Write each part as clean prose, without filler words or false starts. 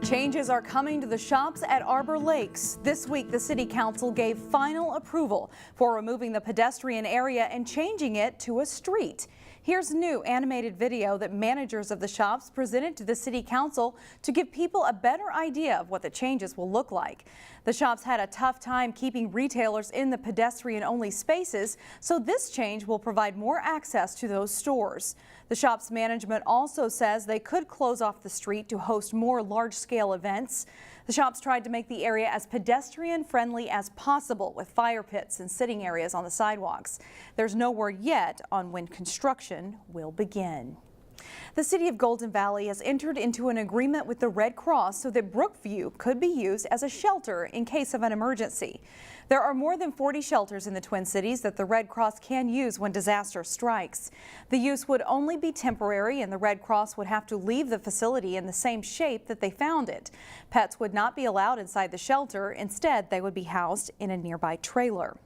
Changes are coming to the shops at Arbor Lakes. This week, the City Council gave final approval for removing the pedestrian area and changing it to a street. Here's new animated video that managers of the shops presented to the City Council to give people a better idea of what the changes will look like. The shops had a tough time keeping retailers in the pedestrian-only spaces, so this change will provide more access to those stores. The shop's management also says they could close off the street to host more large-scale events. The shops tried to make the area as pedestrian-friendly as possible with fire pits and sitting areas on the sidewalks. There's no word yet on when construction will begin. The city of Golden Valley has entered into an agreement with the Red Cross so that Brookview could be used as a shelter in case of an emergency. There are more than 40 shelters in the Twin Cities that the Red Cross can use when disaster strikes. The use would only be temporary, and the Red Cross would have to leave the facility in the same shape that they found it. Pets would not be allowed inside the shelter. Instead, they would be housed in a nearby trailer.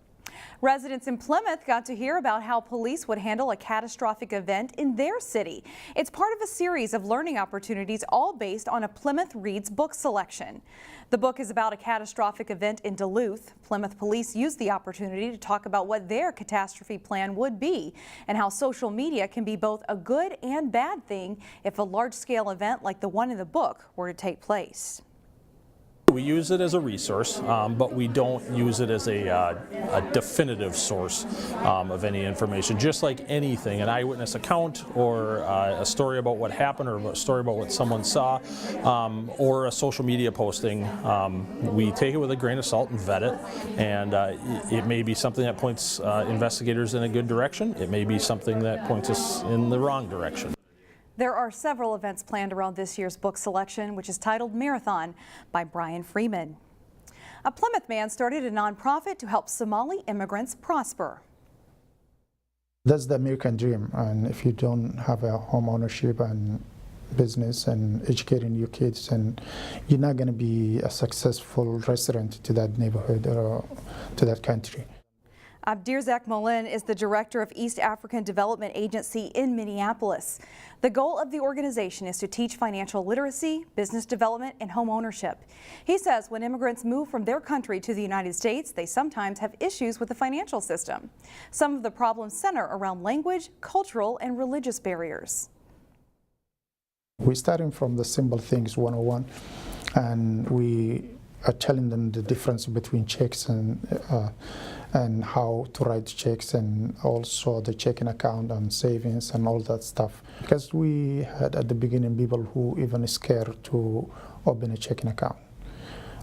Residents in Plymouth got to hear about how police would handle a catastrophic event in their city. It's part of a series of learning opportunities, all based on a Plymouth Reads book selection. The book is about a catastrophic event in Duluth. Plymouth police used the opportunity to talk about what their catastrophe plan would be and how social media can be both a good and bad thing if a large-scale event like the one in the book were to take place. We use it as a resource, but we don't use it as a definitive source of any information. Just like anything, an eyewitness account or a story about what happened or a story about what someone saw or a social media posting, we take it with a grain of salt and vet it. And it may be something that points investigators in a good direction. It may be something that points us in the wrong direction. There are several events planned around this year's book selection, which is titled Marathon by Brian Freeman. A Plymouth man started a nonprofit to help Somali immigrants prosper. That's the American dream, and if you don't have a home ownership and business and educating your kids, and you're not going to be a successful resident to that neighborhood or to that country. Abdirzak Molin is the director of East African Development Agency in Minneapolis. The goal of the organization is to teach financial literacy, business development, and home ownership. He says when immigrants move from their country to the United States, they sometimes have issues with the financial system. Some of the problems center around language, cultural, and religious barriers. We're starting from the simple things 101, and we are telling them the difference between checks and how to write checks, and also the checking account and savings and all that stuff. Because we had at the beginning people who even scared to open a checking account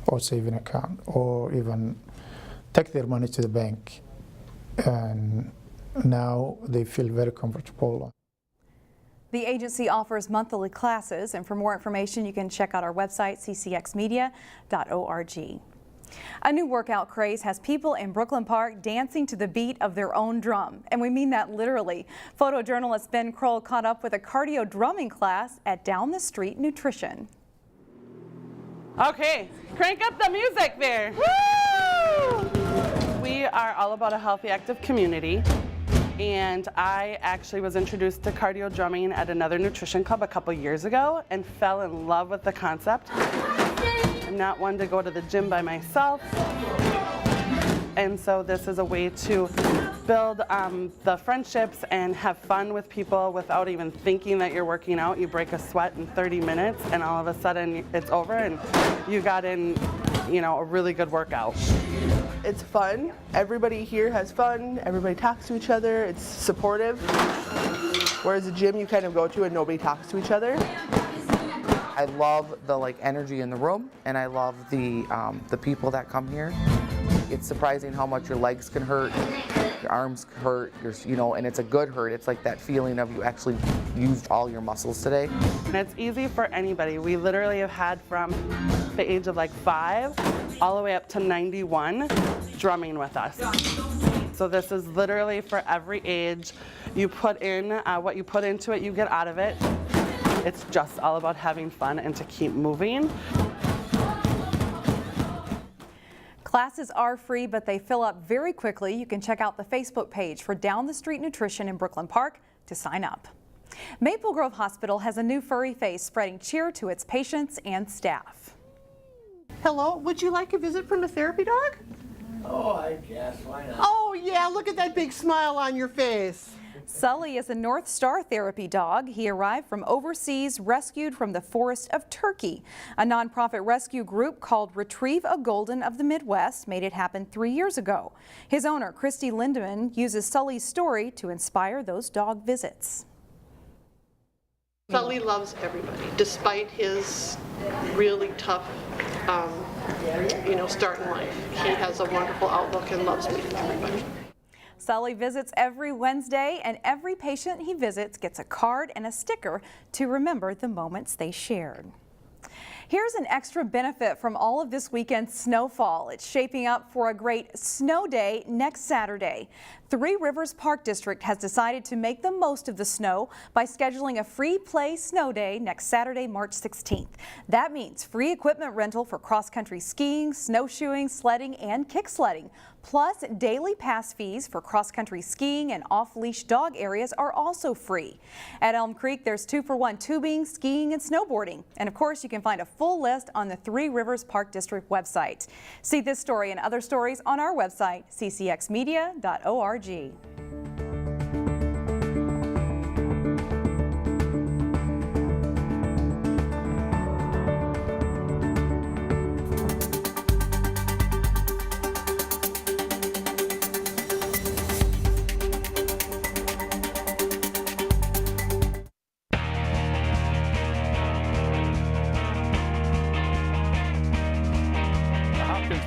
or saving account or even take their money to the bank, and now they feel very comfortable. The agency offers monthly classes, and for more information you can check out our website ccxmedia.org. A new workout craze has people in Brooklyn Park dancing to the beat of their own drum, and we mean that literally. Photojournalist Ben Kroll caught up with a cardio drumming class at Down the Street Nutrition. Okay, crank up the music there. Woo! We are all about a healthy, active community, and I actually was introduced to cardio drumming at another nutrition club a couple years ago and fell in love with the concept. I'm not one to go to the gym by myself, and so this is a way to build the friendships and have fun with people without even thinking that you're working out. You break a sweat in 30 minutes and all of a sudden it's over and you got in, you know, a really good workout. It's fun. Everybody here has fun. Everybody talks to each other. It's supportive. Whereas a gym you kind of go to and nobody talks to each other. I love the energy in the room, and I love the people that come here. It's surprising how much your legs can hurt, your arms hurt, and it's a good hurt. It's like that feeling of you actually used all your muscles today. And it's easy for anybody. We literally have had from the age of 5 all the way up to 91 drumming with us. So this is literally for every age. You put in what you put into it, you get out of it. It's just all about having fun and to keep moving. Classes are free, but they fill up very quickly. You can check out the Facebook page for Down the Street Nutrition in Brooklyn Park to sign up. Maple Grove Hospital has a new furry face spreading cheer to its patients and staff. Hello, would you like a visit from a therapy dog? Oh, I guess, why not? Oh yeah, look at that big smile on your face. Sully is a North Star therapy dog. He arrived from overseas, rescued from the forest of Turkey. A nonprofit rescue group called Retrieve a Golden of the Midwest made it happen 3 years ago. His owner, Christy Lindeman, uses Sully's story to inspire those dog visits. Sully loves everybody, despite his really tough, start in life. He has a wonderful outlook and loves meeting everybody. Sully visits every Wednesday, and every patient he visits gets a card and a sticker to remember the moments they shared. Here's an extra benefit from all of this weekend's snowfall. It's shaping up for a great snow day next Saturday. Three Rivers Park District has decided to make the most of the snow by scheduling a free play snow day next Saturday, March 16th. That means free equipment rental for cross-country skiing, snowshoeing, sledding, and kick sledding. Plus, daily pass fees for cross-country skiing and off-leash dog areas are also free. At Elm Creek, there's 2-for-1 tubing, skiing, and snowboarding. And of course, you can find a full list on the Three Rivers Park District website. See this story and other stories on our website, ccxmedia.org.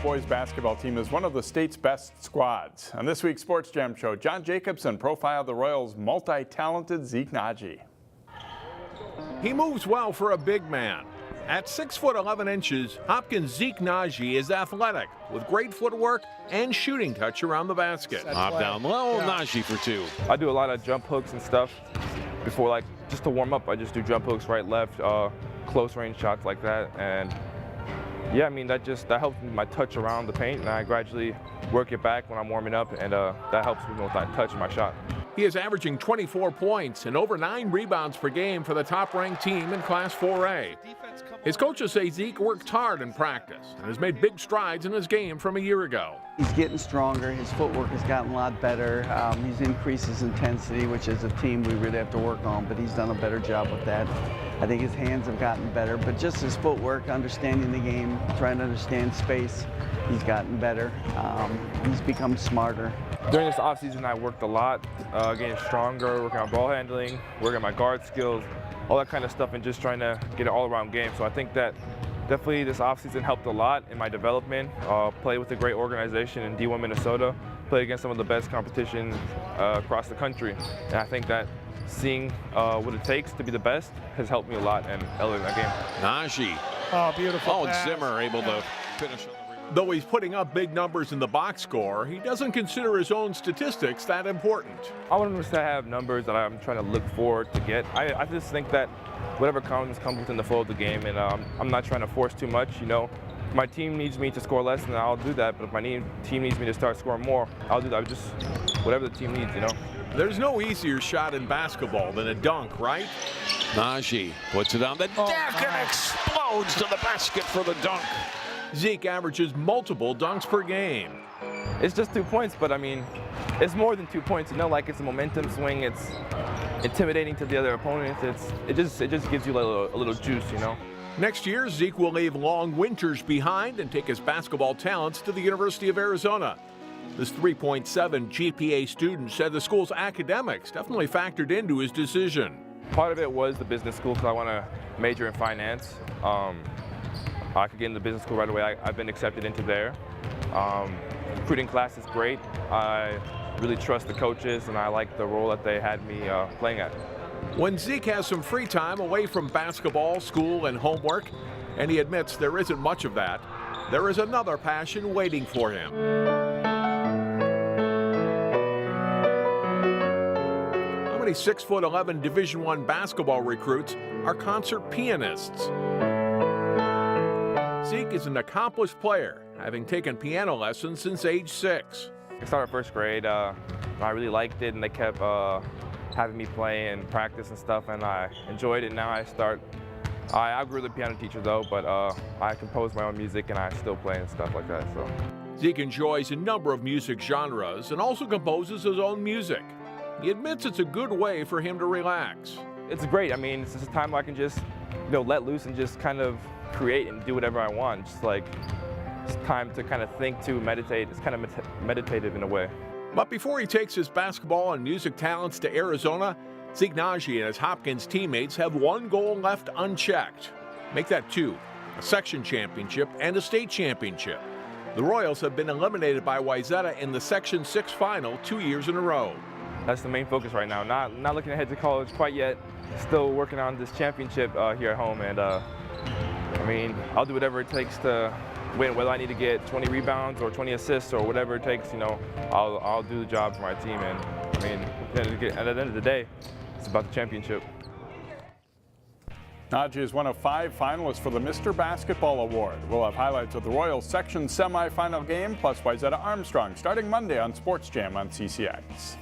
Boys basketball team is one of the state's best squads. On this week's Sports Jam show, John Jacobson profiled the Royals' multi-talented Zeke Nnaji. He moves well for a big man. At 6'11", Hopkins' Zeke Nnaji is athletic with great footwork and shooting touch around the basket. Hop down low, Nnaji for two. I do a lot of jump hooks and stuff before, just to warm up. I just do jump hooks, right, left, close range shots like that, and yeah, I mean, that helps me my touch around the paint, and I gradually work it back when I'm warming up, and that helps me with that touch in my shot. He is averaging 24 points and over 9 rebounds per game for the top-ranked team in Class 4A. His coaches say Zeke worked hard in practice and has made big strides in his game from a year ago. He's getting stronger. His footwork has gotten a lot better. He's increased his intensity, which as a team we really have to work on, but he's done a better job with that. I think his hands have gotten better, but just his footwork, understanding the game, trying to understand space, he's gotten better. He's become smarter. During this offseason, I worked a lot, getting stronger, working on ball handling, working on my guard skills, all that kind of stuff, and just trying to get an all-around game. So I think that definitely this offseason helped a lot in my development. Play with a great organization in D1 Minnesota, play against some of the best competition across the country. And I think that seeing what it takes to be the best has helped me a lot and elevated that game. Nnaji. Oh, beautiful. Oh, and Zimmer able to finish on the rebound. Though he's putting up big numbers in the box score, he doesn't consider his own statistics that important. I want to have numbers that I'm trying to look forward to get. I just think that whatever comes within the flow of the game, and I'm not trying to force too much, you know. If my team needs me to score less, then I'll do that. But if my team needs me to start scoring more, I'll do that. Just whatever the team needs, you know. There's no easier shot in basketball than a dunk, right? Nnaji puts it on the deck and explodes to the basket for the dunk. Zeke averages multiple dunks per game. It's just 2 points, but I mean, it's more than 2 points. You know, like it's a momentum swing. It's intimidating to the other opponents. It just gives you a little juice, you know. Next year, Zeke will leave long winters behind and take his basketball talents to the University of Arizona. This 3.7 GPA student said the school's academics definitely factored into his decision. Part of it was the business school because I want to major in finance. I could get into business school right away. I've been accepted into there. Recruiting class is great. I really trust the coaches, and I like the role that they had me playing at. When Zeke has some free time away from basketball, school, and homework, and he admits there isn't much of that, there is another passion waiting for him. How many 6'11" Division I basketball recruits are concert pianists? Zeke is an accomplished player, having taken piano lessons since age 6. I started first grade. I really liked it, and they kept having me play and practice and stuff, and I enjoyed it. Now I outgrew the piano teacher though, but I compose my own music and I still play and stuff like that. So Zeke enjoys a number of music genres and also composes his own music. He admits it's a good way for him to relax. it's great. I mean, it's just a time where I can just, let loose and just kind of create and do whatever I want. Just like, it's time to kind of think, to meditate. It's kind of meditative in a way. But before he takes his basketball and music talents to Arizona, Zeke Nnaji and his Hopkins teammates have one goal left unchecked. Make that two, a section championship and a state championship. The Royals have been eliminated by Wayzata in the Section 6 final 2 years in a row. That's the main focus right now. Not looking ahead to college quite yet. Still working on this championship here at home, and I mean, I'll do whatever it takes to win. Whether I need to get 20 rebounds or 20 assists or whatever it takes, I'll do the job for my team. And I mean, at the end of the day, it's about the championship. Nnaji is one of 5 finalists for the Mr. Basketball Award. We'll have highlights of the Royals section semifinal game plus Wayzata Armstrong starting Monday on Sports Jam on CCX.